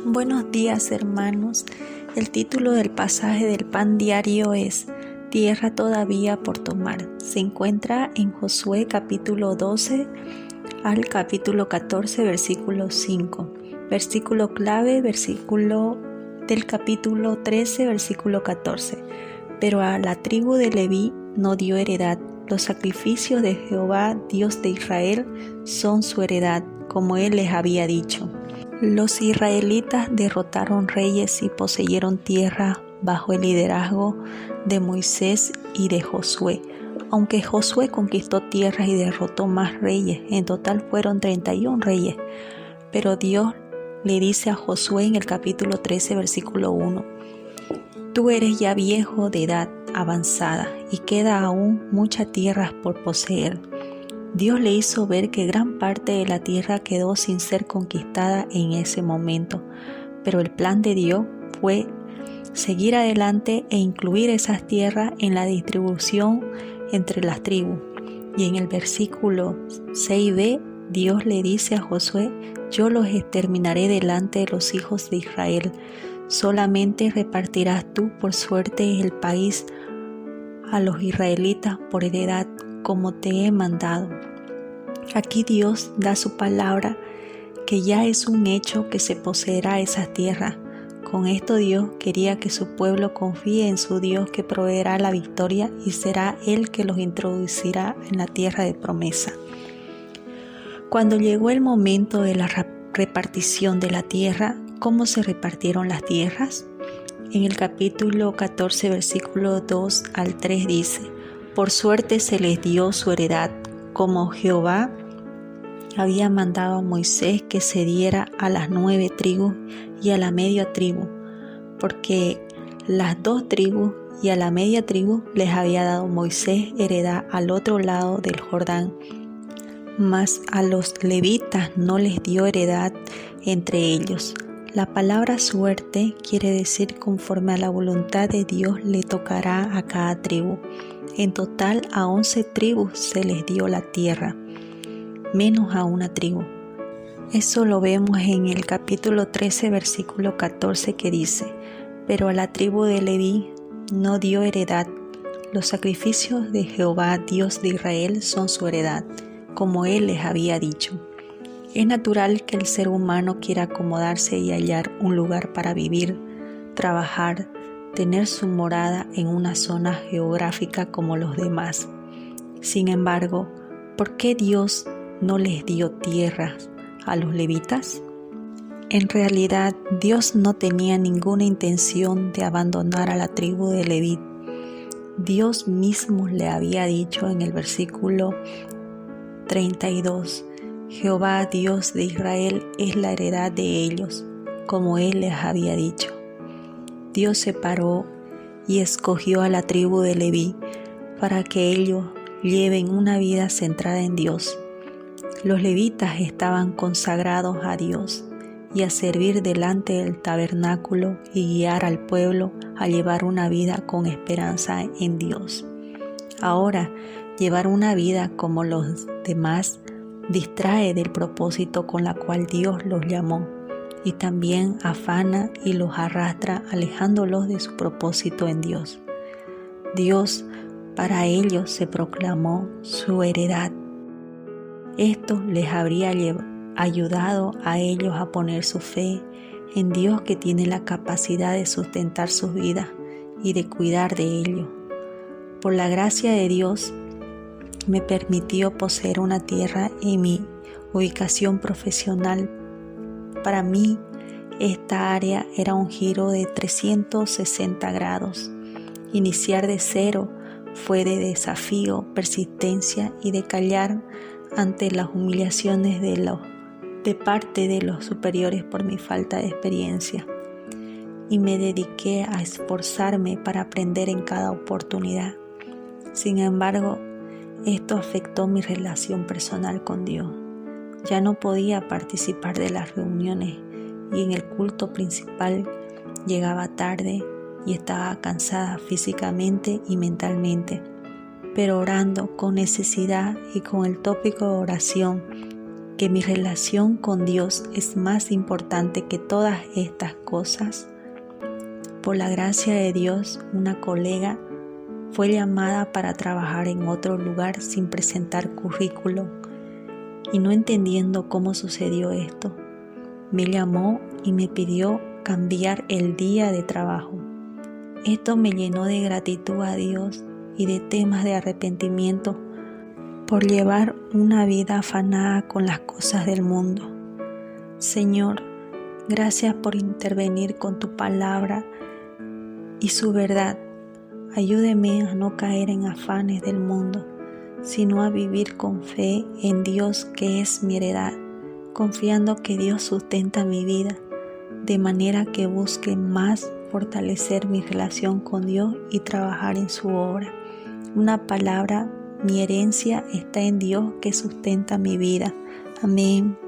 Buenos días, hermanos. El título del pasaje del pan diario es Tierra todavía por tomar. Se encuentra en Josué capítulo 12 al capítulo 14, versículo 5. Versículo clave, versículo del capítulo 13, versículo 14. Pero a la tribu de Leví no dio heredad. Los sacrificios de Jehová, Dios de Israel, son su heredad, como él les había dicho. Los israelitas derrotaron reyes y poseyeron tierra bajo el liderazgo de Moisés y de Josué. Aunque Josué conquistó tierras y derrotó más reyes, en total fueron 31 reyes. Pero Dios le dice a Josué en el capítulo 13, versículo 1, Tú eres ya viejo de edad avanzada y queda aún mucha tierra por poseer. Dios le hizo ver que gran parte de la tierra quedó sin ser conquistada en ese momento, pero el plan de Dios fue seguir adelante e incluir esas tierras en la distribución entre las tribus. Y en el versículo 6b, Dios le dice a Josué, yo los exterminaré delante de los hijos de Israel, solamente repartirás tú por suerte el país a los israelitas por heredad, como te he mandado. Aquí Dios da su palabra que ya es un hecho que se poseerá esas tierras. Con esto Dios quería que su pueblo confíe en su Dios que proveerá la victoria y será Él que los introducirá en la tierra de promesa. Cuando llegó el momento de la repartición de la tierra, ¿cómo se repartieron las tierras? En el capítulo 14, versículo 2 al 3 dice, por suerte se les dio su heredad, como Jehová había mandado a Moisés que se diera a las 9 tribus y a la media tribu, porque las 2 tribus y a la media tribu les había dado Moisés heredad al otro lado del Jordán, mas a los levitas no les dio heredad entre ellos. La palabra suerte quiere decir conforme a la voluntad de Dios le tocará a cada tribu. En total a 11 tribus se les dio la tierra, menos a una tribu. Eso lo vemos en el capítulo 13, versículo 14 que dice, pero a la tribu de Leví no dio heredad. Los sacrificios de Jehová, Dios de Israel, son su heredad, como él les había dicho. Es natural que el ser humano quiera acomodarse y hallar un lugar para vivir, trabajar, tener su morada en una zona geográfica como los demás. Sin embargo, ¿por qué Dios no les dio tierras a los levitas? En realidad, Dios no tenía ninguna intención de abandonar a la tribu de Leví. Dios mismo le había dicho en el versículo 32, Jehová Dios de Israel es la heredad de ellos, como él les había dicho. Dios separó y escogió a la tribu de Leví para que ellos lleven una vida centrada en Dios. Los levitas estaban consagrados a Dios y a servir delante del tabernáculo y guiar al pueblo a llevar una vida con esperanza en Dios. Ahora, llevar una vida como los demás distrae del propósito con la cual Dios los llamó y también afana y los arrastra alejándolos de su propósito en Dios. Dios para ellos se proclamó su heredad. Esto les habría ayudado a ellos a poner su fe en Dios que tiene la capacidad de sustentar sus vidas y de cuidar de ellos. Por la gracia de Dios, me permitió poseer una tierra en mi ubicación profesional. Para mí, esta área era un giro de 360 grados. Iniciar de cero fue de desafío, persistencia y de callar ante las humillaciones de parte de los superiores por mi falta de experiencia. Y me dediqué a esforzarme para aprender en cada oportunidad. Sin embargo, esto afectó mi relación personal con Dios. Ya no podía participar de las reuniones y en el culto principal llegaba tarde y estaba cansada físicamente y mentalmente. Pero orando con necesidad y con el tópico de oración, que mi relación con Dios es más importante que todas estas cosas. Por la gracia de Dios, una colega fue llamada para trabajar en otro lugar sin presentar currículum y no entendiendo cómo sucedió esto, me llamó y me pidió cambiar el día de trabajo. Esto me llenó de gratitud a Dios y de temas de arrepentimiento por llevar una vida afanada con las cosas del mundo. Señor, gracias por intervenir con tu palabra y su verdad. Ayúdeme a no caer en afanes del mundo, sino a vivir con fe en Dios que es mi heredad, confiando que Dios sustenta mi vida, de manera que busque más fortalecer mi relación con Dios y trabajar en su obra. Una palabra, mi herencia está en Dios que sustenta mi vida. Amén.